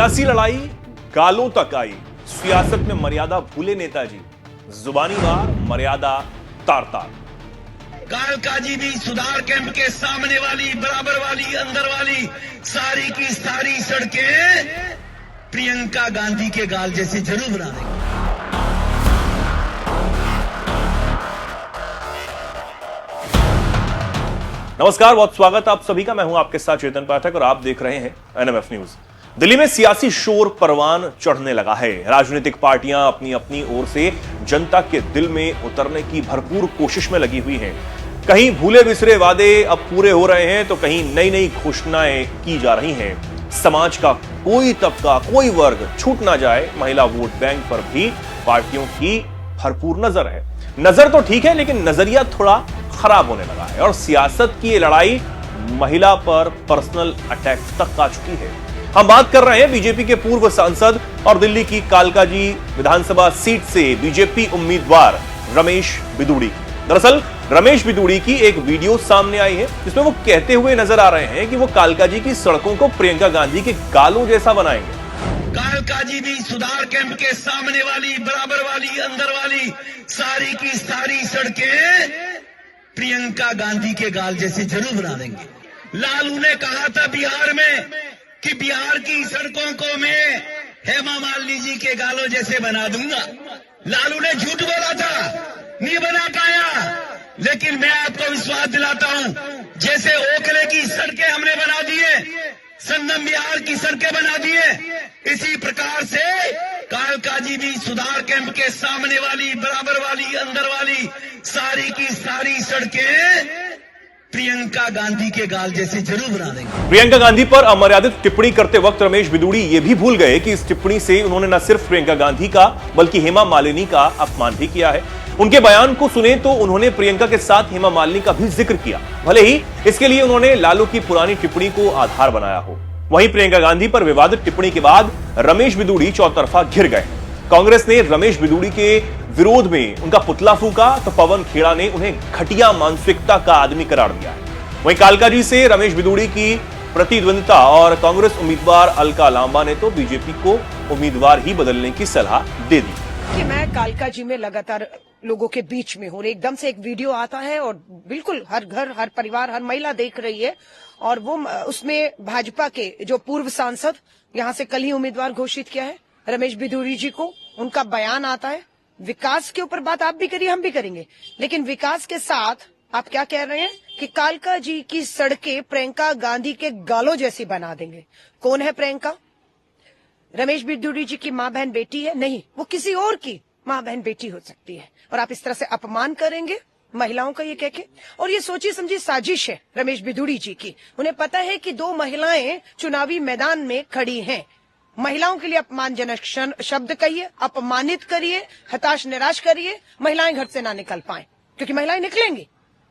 सियासी लड़ाई गालों तक आई, सियासत में मर्यादा भूले नेताजी, जुबानी वार मर्यादा तार तार। कालकाजी भी सुधार कैंप के सामने वाली, बराबर वाली, अंदर वाली सारी की सारी सड़कें प्रियंका गांधी के गाल जैसे जरूर बना देंगे। नमस्कार, बहुत स्वागत आप सभी का। मैं हूं आपके साथ चेतन पाठक और आप देख रहे हैं एनएमएफ न्यूज। दिल्ली में सियासी शोर परवान चढ़ने लगा है। राजनीतिक पार्टियां अपनी अपनी ओर से जनता के दिल में उतरने की भरपूर कोशिश में लगी हुई हैं। कहीं भूले बिसरे वादे अब पूरे हो रहे हैं तो कहीं नई नई घोषणाएं की जा रही हैं। समाज का कोई तबका, कोई वर्ग छूट ना जाए, महिला वोट बैंक पर भी पार्टियों की भरपूर नजर है। नजर तो ठीक है, लेकिन नजरिया थोड़ा खराब होने लगा है और सियासत की ये लड़ाई महिला पर पर्सनल अटैक तक आ चुकी है। हम बात कर रहे हैं बीजेपी के पूर्व सांसद और दिल्ली की कालकाजी विधानसभा सीट से बीजेपी उम्मीदवार रमेश बिदूड़ी की। दरअसल रमेश बिदूड़ी की एक वीडियो सामने आई है जिसमें वो कहते हुए नजर आ रहे हैं कि वो कालकाजी की सड़कों को प्रियंका गांधी के गालों जैसा बनाएंगे। कालकाजी भी सुधार कैंप के सामने वाली, बराबर वाली, अंदर वाली सारी की सारी सड़कें प्रियंका गांधी के गाल जैसे जरूर बना देंगे। लालू ने कहा था बिहार में कि बिहार की सड़कों को मैं हेमा मालिनी जी के गालों जैसे बना दूंगा। लालू ने झूठ बोला था, नहीं बना पाया, लेकिन मैं आपको विश्वास दिलाता हूं, जैसे ओखले की सड़कें हमने बना दिए, संगम बिहार की सड़कें बना दिए, इसी प्रकार से कालकाजी भी सुधार कैंप के सामने वाली, बराबर वाली, अंदर वाली सारी की सारी सड़कें प्रियंका गांधी के गाल जैसे जरूर बना देंगे। प्रियंका गांधी पर अमर्यादित टिप्पणी करते वक्त रमेश बिदूड़ी ये भी भूल गए कि इस टिप्पणी से उन्होंने न सिर्फ प्रियंका गांधी का बल्कि हेमा मालिनी का अपमान भी किया है। उनके बयान को सुने तो उन्होंने प्रियंका के साथ हेमा मालिनी का भी जिक्र किया, भले ही इसके लिए उन्होंने लालू की पुरानी टिप्पणी को आधार बनाया हो। वहीं प्रियंका गांधी पर विवादित टिप्पणी के बाद रमेश बिदूड़ी चौतरफा घिर गए। कांग्रेस ने रमेश बिदूड़ी के विरोध में उनका पुतला फूका तो पवन खेड़ा ने उन्हें घटिया मानसिकता का आदमी करार दिया है। वहीं कालकाजी से रमेश बिदूड़ी की प्रतिद्वंदिता और कांग्रेस उम्मीदवार अलका लांबा ने तो बीजेपी को उम्मीदवार ही बदलने की सलाह दे दी कि मैं कालकाजी में लगातार लोगों के बीच में हूँ। एकदम से एक वीडियो आता है और बिल्कुल हर घर, हर परिवार, हर महिला देख रही है और वो उसमें भाजपा के जो पूर्व सांसद यहाँ से कल ही उम्मीदवार घोषित किया है रमेश बिदूड़ी जी को, उनका बयान आता है। विकास के ऊपर बात आप भी करिए, हम भी करेंगे, लेकिन विकास के साथ आप क्या कह रहे हैं कि कालकाजी की सड़कें प्रियंका गांधी के गालों जैसी बना देंगे। कौन है प्रियंका? रमेश बिदूड़ी जी की माँ बहन बेटी है? नहीं, वो किसी और की माँ बहन बेटी हो सकती है और आप इस तरह से अपमान करेंगे महिलाओं का ये कह के। और ये सोची समझी साजिश है रमेश बिदूड़ी जी की। उन्हें पता है कि दो महिलाएं चुनावी मैदान में खड़ी हैं। महिलाओं के लिए अपमानजनक शब्द कहिए, अपमानित करिए, हताश निराश करिए, महिलाएं घर से ना निकल पाए, क्योंकि महिलाएं निकलेंगी,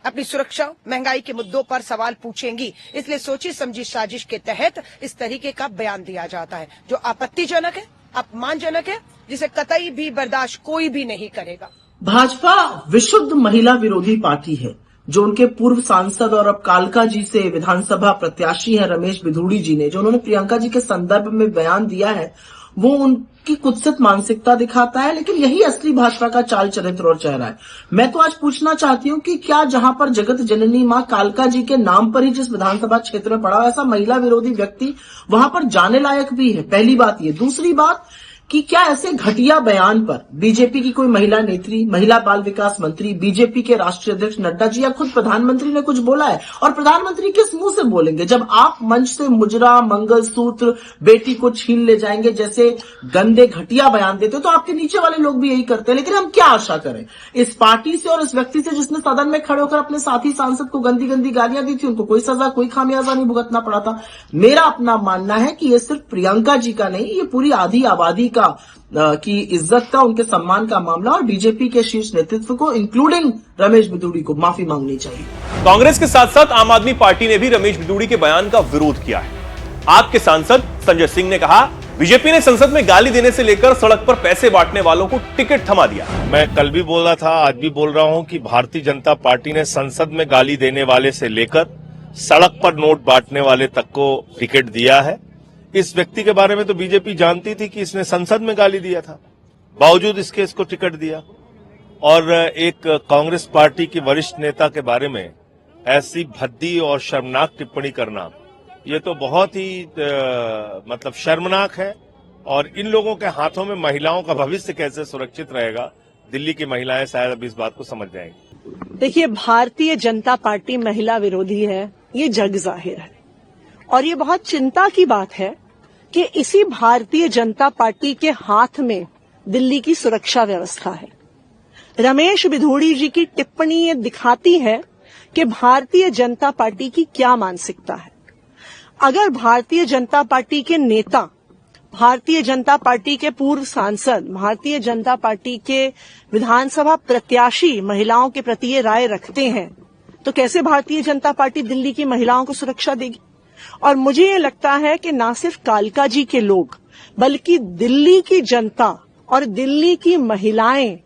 अपनी सुरक्षा, महंगाई के मुद्दों पर सवाल पूछेंगी। इसलिए सोची समझी साजिश के तहत इस तरीके का बयान दिया जाता है जो आपत्तिजनक है, अपमानजनक है, जिसे कतई भी बर्दाश्त कोई भी नहीं करेगा। भाजपा विशुद्ध महिला विरोधी पार्टी है। जो उनके पूर्व सांसद और अब कालकाजी से विधानसभा प्रत्याशी हैं रमेश बिदूड़ी जी ने, जो उन्होंने प्रियंका जी के संदर्भ में बयान दिया है, वो उनकी कुत्सित मानसिकता दिखाता है, लेकिन यही असली भाजपा का चाल चरित्र और चेहरा है। मैं तो आज पूछना चाहती हूँ कि क्या जहां पर जगत जननी मां कालका जी के नाम पर ही जिस विधानसभा क्षेत्र में पड़ा, ऐसा महिला विरोधी व्यक्ति वहां पर जाने लायक भी है? पहली बात ये। दूसरी बात कि क्या ऐसे घटिया बयान पर बीजेपी की कोई महिला नेत्री, महिला बाल विकास मंत्री, बीजेपी के राष्ट्रीय अध्यक्ष नड्डा जी या खुद प्रधानमंत्री ने कुछ बोला है? और प्रधानमंत्री किस मुंह से बोलेंगे जब आप मंच से मुजरा, मंगलसूत्र, बेटी को छीन ले जाएंगे जैसे गंदे घटिया बयान देते हो? तो आपके नीचे वाले लोग भी यही करते हैं। लेकिन हम क्या आशा करें इस पार्टी से और इस व्यक्ति से जिसने सदन में खड़े होकर अपने साथी सांसद को गंदी गंदी गालियां दी थी? उनको कोई सजा, कोई खामियाजा नहीं भुगतना पड़ा था। मेरा अपना मानना है कि ये सिर्फ प्रियंका जी का नहीं, ये पूरी आधी आबादी की इज्जत का, उनके सम्मान का मामला, और बीजेपी के शीर्ष नेतृत्व को इंक्लूडिंग रमेश बिदूड़ी को माफी मांगनी चाहिए। कांग्रेस के साथ साथ आम आदमी पार्टी ने भी रमेश बिदूड़ी के बयान का विरोध किया है। आपके सांसद संजय सिंह ने कहा, बीजेपी ने संसद में गाली देने से लेकर सड़क पर पैसे बांटने वालों को टिकट थमा दिया। मैं कल भी बोल रहा था, आज भी बोल रहा हूं कि भारतीय जनता पार्टी ने संसद में गाली देने वाले से लेकर सड़क पर नोट बांटने वाले तक को टिकट दिया है। इस व्यक्ति के बारे में तो बीजेपी जानती थी कि इसने संसद में गाली दिया था, बावजूद इसको टिकट दिया। और एक कांग्रेस पार्टी की वरिष्ठ नेता के बारे में ऐसी भद्दी और शर्मनाक टिप्पणी करना, ये तो बहुत ही मतलब शर्मनाक है। और इन लोगों के हाथों में महिलाओं का भविष्य कैसे सुरक्षित रहेगा, दिल्ली की महिलाएं शायद अब इस बात को समझ जाएंगी। देखिए, भारतीय जनता पार्टी महिला विरोधी है, ये जग जाहिर है। और ये बहुत चिंता की बात है कि इसी भारतीय जनता पार्टी के हाथ में दिल्ली की सुरक्षा व्यवस्था है। रमेश बिधूड़ी जी की टिप्पणी ये दिखाती है कि भारतीय जनता पार्टी की क्या मानसिकता है। अगर भारतीय जनता पार्टी के नेता, भारतीय जनता पार्टी के पूर्व सांसद, भारतीय जनता पार्टी के विधानसभा प्रत्याशी महिलाओं के प्रति ये राय रखते हैं, तो कैसे भारतीय जनता पार्टी दिल्ली की महिलाओं को सुरक्षा देगी? और मुझे ये लगता है कि न सिर्फ कालका जी के लोग, बल्कि दिल्ली की जनता और दिल्ली की महिलाएं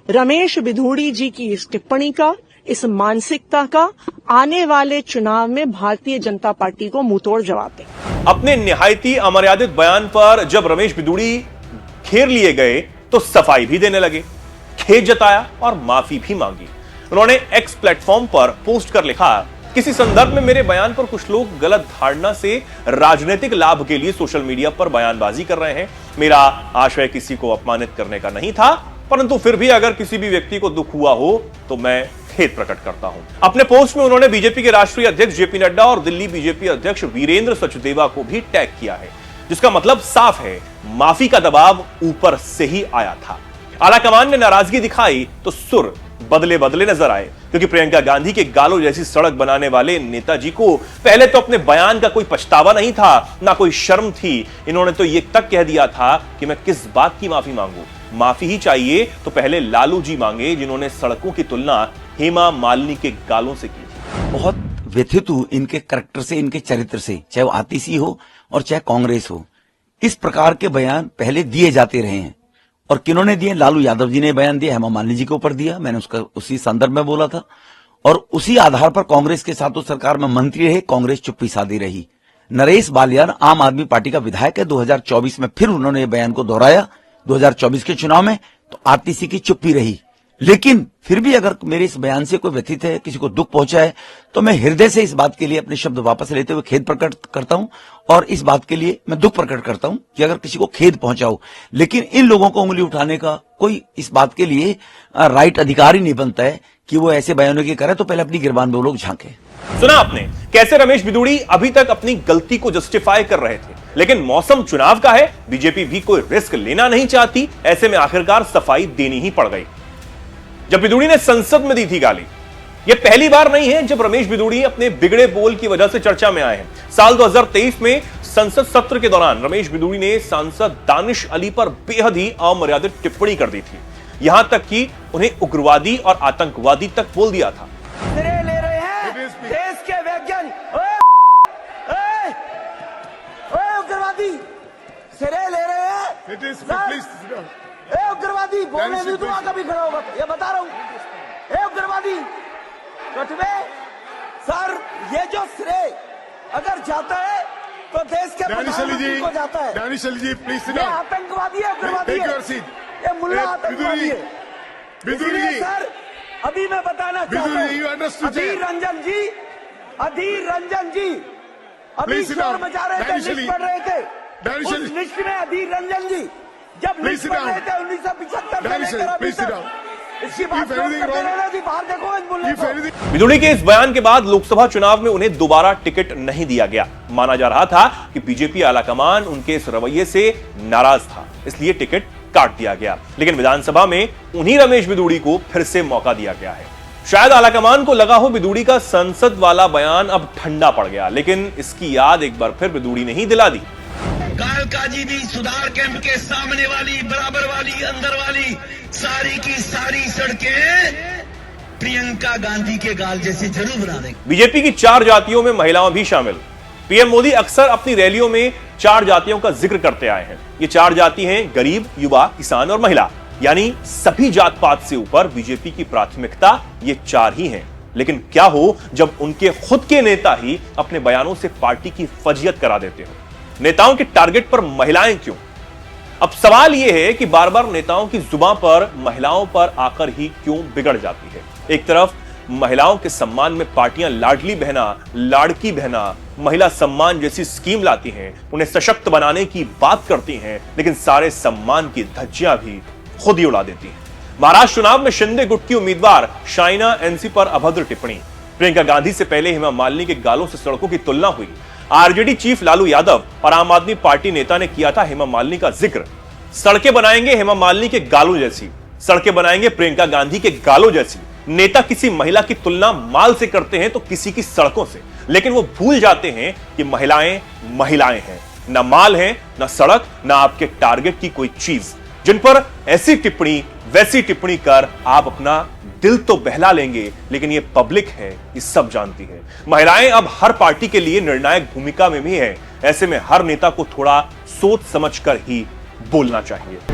रमेश बिधूड़ी जी की इस टिप्पणी का, इस मानसिकता का आने वाले चुनाव में भारतीय जनता पार्टी को मुंहतोड़ जवाब दें। अपने निहायती अमर्यादित बयान पर जब रमेश बिधूड़ी घेर लिए गए तो सफाई भी देने लगे, खेद जताया और माफी भी मांगी। उन्होंने एक्स प्लेटफॉर्म पर पोस्ट कर लिखा, किसी संदर्भ में मेरे बयान पर कुछ लोग गलत धारणा से राजनीतिक लाभ के लिए सोशल मीडिया पर बयानबाजी कर रहे हैं। मेरा आशय किसी को अपमानित करने का नहीं था, परंतु फिर भी अगर किसी भी व्यक्ति को दुख हुआ हो तो मैं खेद प्रकट करता हूं। अपने पोस्ट में उन्होंने बीजेपी के राष्ट्रीय अध्यक्ष जेपी नड्डा और दिल्ली बीजेपी अध्यक्ष वीरेंद्र सचदेवा को भी टैग किया है, जिसका मतलब साफ है, माफी का दबाव ऊपर से ही आया था। आलाकमान ने नाराजगी दिखाई तो सुर बदले बदले नजर आए, क्योंकि प्रियंका गांधी के गालों जैसी सड़क बनाने वाले नेताजी को पहले तो अपने बयान का कोई पछतावा नहीं था, ना कोई शर्म थी। इन्होंने तो ये तक कह दिया था कि मैं किस बात की माफी मांगू, माफी ही चाहिए तो पहले लालू जी मांगे, जिन्होंने सड़कों की तुलना हेमा मालिनी के गालों से की थी। बहुत व्यथित हूं इनके करैक्टर से, इनके चरित्र से, चाहे वो आतिशी हो और चाहे कांग्रेस हो। इस प्रकार के बयान पहले दिए जाते रहे हैं। और किन्होंने दिए? लालू यादव जी ने बयान दिया, हेमा मालिनी जी के ऊपर दिया, मैंने उसका उसी संदर्भ में बोला था। और उसी आधार पर कांग्रेस के साथ तो सरकार में मंत्री रहे, कांग्रेस चुप्पी साधी रही। नरेश बालियान आम आदमी पार्टी का विधायक है, 2024 में फिर उन्होंने बयान को दोहराया 2024 के चुनाव में, तो आरटीसी की चुप्पी रही। लेकिन फिर भी अगर मेरे इस बयान से कोई व्यथित है, किसी को दुख पहुंचा है, तो मैं हृदय से इस बात के लिए अपने शब्द वापस लेते हुए खेद प्रकट करता हूं। और इस बात के लिए मैं दुख प्रकट करता हूं कि अगर किसी को खेद पहुंचा हो। लेकिन इन लोगों को उंगली उठाने का कोई इस बात के लिए राइट अधिकार ही नहीं बनता है कि वो ऐसे बयानों की करे, तो पहले अपनी गिरबान में वो लोग झांके। सुना आपने कैसे रमेश बिधूड़ी अभी तक अपनी गलती को जस्टिफाई कर रहे थे, लेकिन मौसम चुनाव का है, बीजेपी भी कोई रिस्क लेना नहीं चाहती, ऐसे में आखिरकार सफाई देनी ही पड़ गई। जब बिधूड़ी ने संसद में दी थी गाली, यह पहली बार नहीं है जब रमेश बिधूड़ी अपने बिगड़े बोल की वजह से चर्चा में आए हैं। साल 2023 में संसद सत्र के दौरान रमेश बिधूड़ी ने सांसद दानिश अली पर बेहद ही अमर्यादित टिप्पणी कर दी थी, यहां तक कि उन्हें उग्रवादी और आतंकवादी तक बोल दिया था। ले रहे हैं देश के वैज्ञानिक, उग्रवादी सिरे ले रहे हैं। उग्रवादी बोलने भी दुआ कभी खड़ा होगा, ये बता रहा हूं। उग्रवादी कटवे सर, ये जो श्रेय अगर जाता है तो देश के प्रधानमंत्री को जाता है। दानिश अली जी प्लीज ये आतंकवादी है, उग्रवादी है, ये मुल्ला आतंकवादी है। बिधूड़ी सर, अभी मैं बताना चाहता हूँ, अधीर रंजन जी अभी शोर मचा रहे थे, लिस्ट पढ़ रहे थे। उस लिस्ट में अधीर रंजन जी जब लिस्ट पढ़ रहे थे 1975 में लेकर अभी तक, इसकी बात करते रहना जी, बाहर देखो इन बोलने को। बिधूड़ी के इस बयान के बाद लोकसभा चुनाव में उन्हें दोबारा टिकट नहीं दिया गया। माना जा रहा था कि बीजेपी आलाकमान उनके इस रवैये से नाराज था, इसलिए टिकट काट दिया गया। लेकिन विधानसभा में उन्हीं रमेश बिधूड़ी को फिर से मौका दिया गया है। शायद आलाकमान को लगा हो बिधूड़ी का संसद वाला बयान अब ठंडा पड़ गया, लेकिन इसकी याद एक बार फिर बिधूड़ी ने ही दिला दी। कालका जी भी सुधार कैंप के सामने वाली, बराबर वाली, अंदर वाली सारी की सारी सड़कें प्रियंका गांधी के गाल जैसे जरूर बना देंगे। बीजेपी की 4 जातियों में महिलाओं भी शामिल। पीएम मोदी अक्सर अपनी रैलियों में 4 जातियों का जिक्र करते आए हैं। ये 4 जाति हैं गरीब, युवा, किसान और महिला, यानी सभी जात पात से ऊपर बीजेपी की प्राथमिकता ये 4 ही हैं। लेकिन क्या हो जब उनके खुद के नेता ही अपने बयानों से पार्टी की फजीयत करा देते हो। नेताओं के टारगेट पर महिलाएं क्यों? अब सवाल यह है कि बार बार नेताओं की जुबान पर महिलाओं पर आकर ही क्यों बिगड़ जाती है। एक तरफ महिलाओं के सम्मान में पार्टियां लाडली बहना, लाड़की बहना, महिला सम्मान जैसी स्कीम लाती हैं, उन्हें सशक्त बनाने की बात करती हैं, लेकिन सारे सम्मान की धज्जियां भी खुद ही उड़ा देती हैं। महाराष्ट्र चुनाव में शिंदे गुट की उम्मीदवार शाइना एनसी पर अभद्र टिप्पणी। प्रियंका गांधी से पहले हेमा मालिनी के गालों से सड़कों की तुलना हुई। आरजेडी चीफ लालू यादव और आम आदमी पार्टी नेता ने किया था हेमा मालिनी का जिक्र। सड़कें बनाएंगे हेमा मालिनी के गालों जैसी, सड़कें बनाएंगे प्रियंका गांधी के गालों जैसी। नेता किसी महिला की तुलना माल से करते हैं तो किसी की सड़कों से, लेकिन वो भूल जाते हैं कि महिलाएं महिलाएं हैं, ना माल हैं, ना सड़क, ना आपके टारगेट की कोई चीज, जिन पर ऐसी टिप्पणी वैसी टिप्पणी कर आप अपना दिल तो बहला लेंगे, लेकिन ये पब्लिक है, ये सब जानती है। महिलाएं अब हर पार्टी के लिए निर्णायक भूमिका में भी हैं। ऐसे में हर नेता को थोड़ा सोच समझकर ही बोलना चाहिए।